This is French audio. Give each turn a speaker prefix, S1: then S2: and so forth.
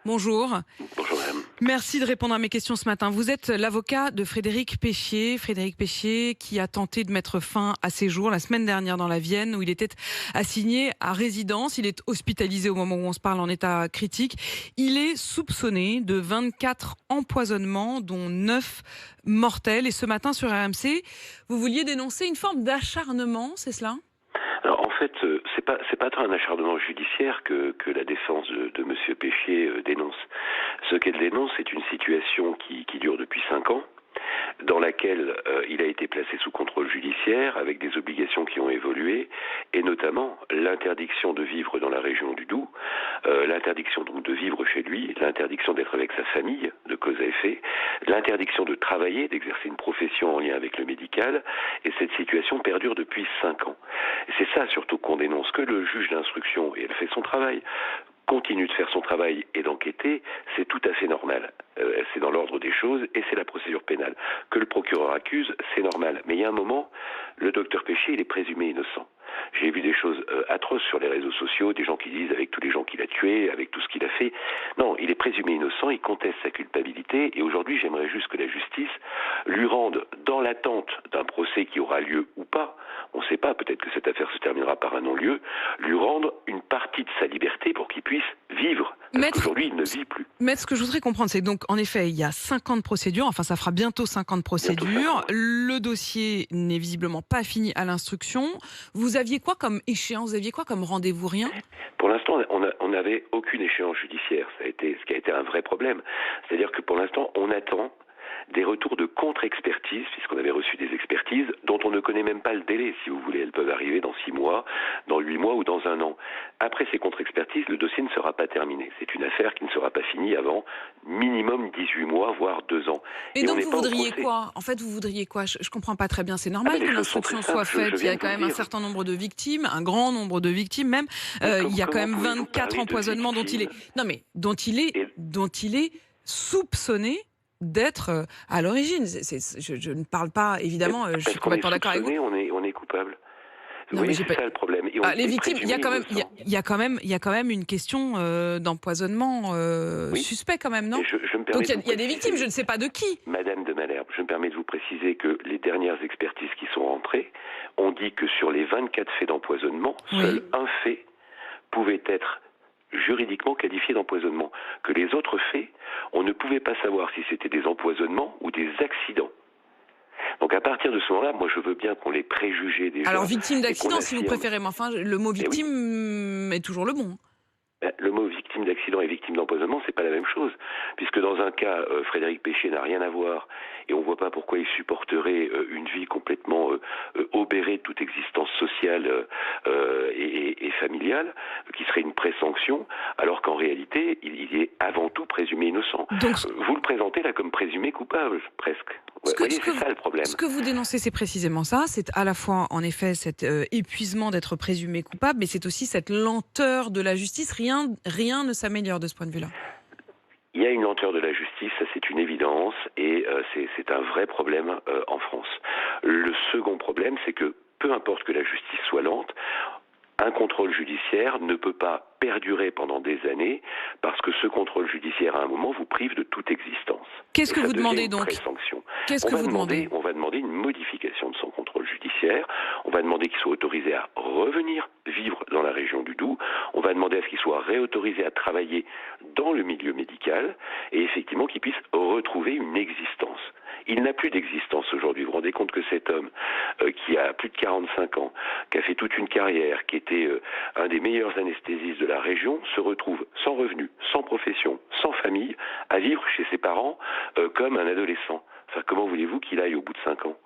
S1: Bonjour.
S2: Bonjour madame.
S1: Merci de répondre à mes questions ce matin. Vous êtes l'avocat de Frédéric Péchier. Frédéric Péchier qui a tenté de mettre fin à ses jours la semaine dernière dans la Vienne où il était assigné à résidence. Il est hospitalisé au moment où on se parle en état critique. Il est soupçonné de 24 empoisonnements dont 9 mortels. Et ce matin sur RMC, vous vouliez dénoncer une forme d'acharnement, c'est cela ?
S2: Alors en fait, c'est pas tant un acharnement judiciaire que la défense de Monsieur Péchier dénonce. Ce qu'elle dénonce, c'est une situation qui dure depuis 5 ans, dans laquelle il a été placé sous contrôle judiciaire avec des obligations qui ont évolué, et notamment l'interdiction de vivre dans la région du Doubs, l'interdiction donc de vivre chez lui, l'interdiction d'être avec sa famille, de cause à effet, l'interdiction de travailler, d'exercer une profession en lien avec le médical, et cette situation perdure depuis 5 ans. Et c'est ça surtout qu'on dénonce, que le juge d'instruction, et elle fait son travail, continue de faire son travail et d'enquêter, c'est tout à fait normal. C'est dans l'ordre des choses et c'est la procédure pénale. Que le procureur accuse, c'est normal. Mais il y a un moment, le docteur Péchier, il est présumé innocent. J'ai vu des choses atroces sur les réseaux sociaux, des gens qui disent avec tous les gens qu'il a tués, avec tout ce qu'il a fait. Non, il est présumé innocent, il conteste sa culpabilité et aujourd'hui j'aimerais juste que la justice lui rende, dans l'attente d'un procès qui aura lieu ou pas, on ne sait pas, peut-être que cette affaire se terminera par un non-lieu, lui rendre une partie de sa liberté pour qu'il puisse vivre. Parce qu'aujourd'hui, il ne vit plus.
S1: Maître, ce que je voudrais comprendre, c'est donc, en effet, il y a 50 procédures, enfin ça fera bientôt 50 procédures,
S2: Bientôt 50, ouais.
S1: Le dossier n'est visiblement pas fini à l'instruction. Vous aviez quoi comme échéance, vous aviez quoi comme rendez-vous? Rien?
S2: Pour l'instant, on n'avait aucune échéance judiciaire, ce qui a été un vrai problème. C'est-à-dire que pour l'instant, on attend des retours de contre-expertise, puisqu'on avait reçu des expertises dont on ne connaît même pas le délai, si vous voulez. Elles peuvent arriver dans 6 mois, dans 8 mois ou dans 1 an. Après ces contre-expertises, le dossier ne sera pas terminé. C'est une affaire qui ne sera pas finie avant minimum 18 mois, voire 2 ans.
S1: Et donc vous voudriez quoi? En fait, vous voudriez quoi? Je comprends pas très bien. C'est normal que l'instruction soit faite. Il y a quand même un certain nombre de victimes, un grand nombre de victimes même. Il y a quand même 24 empoisonnements dont il est... Non mais, dont il est soupçonné d'être à l'origine. Je ne parle pas, évidemment, je suis complètement d'accord avec vous.
S2: On est coupable.
S1: Non,
S2: oui,
S1: c'est
S2: ça le problème.
S1: Les victimes, il y a quand même une question d'empoisonnement suspect quand même, non? Donc il y a des victimes, je ne sais pas de qui.
S2: Madame de Malherbe, je me permets de vous préciser que les dernières expertises qui sont rentrées ont dit que sur les 24 faits d'empoisonnement, seul un fait pouvait être juridiquement qualifié d'empoisonnement. Que les autres faits, on ne pouvait pas savoir si c'était des empoisonnements ou des accidents. Donc à partir de ce moment-là, moi je veux bien qu'on les préjugés déjà.
S1: Alors victime d'accident si vous préférez, mais enfin le mot victime est toujours le bon.
S2: Le mot victime d'accident et victime d'empoisonnement, c'est pas la même chose, puisque dans un cas, Frédéric Péchier n'a rien à voir, et on voit pas pourquoi il supporterait une vie complètement obérée de toute existence sociale et familiale, qui serait une présanction, alors qu'en réalité, il est avant tout présumé innocent. Donc, vous le présentez là comme présumé coupable, presque. C'est ça le problème.
S1: Ce que vous dénoncez, c'est précisément ça. C'est à la fois, en effet, cet épuisement d'être présumé coupable, mais c'est aussi cette lenteur de la justice. Rien ne s'améliore de ce point de vue-là.
S2: Il y a une lenteur de la justice, ça c'est une évidence, et c'est un vrai problème en France. Le second problème, c'est que peu importe que la justice soit lente, un contrôle judiciaire ne peut pas perdurer pendant des années parce que ce contrôle judiciaire, à un moment, vous prive de toute existence.
S1: Qu'est-ce que vous demandez donc?
S2: Qu'est-ce que vous demandez? On va demander une modification de son contrôle judiciaire. On va demander qu'il soit autorisé à revenir vivre dans la région du Doubs. On va demander à ce qu'il soit réautorisé à travailler dans le milieu médical et effectivement qu'il puisse retrouver une existence. Il n'a plus d'existence aujourd'hui. Vous vous rendez compte que cet homme qui a plus de 45 ans, qui a fait toute une carrière, qui était un des meilleurs anesthésistes de la région, se retrouve sans revenu, sans profession, sans famille, à vivre chez ses parents comme un adolescent. Enfin, comment voulez-vous qu'il aille au bout de 5 ans ?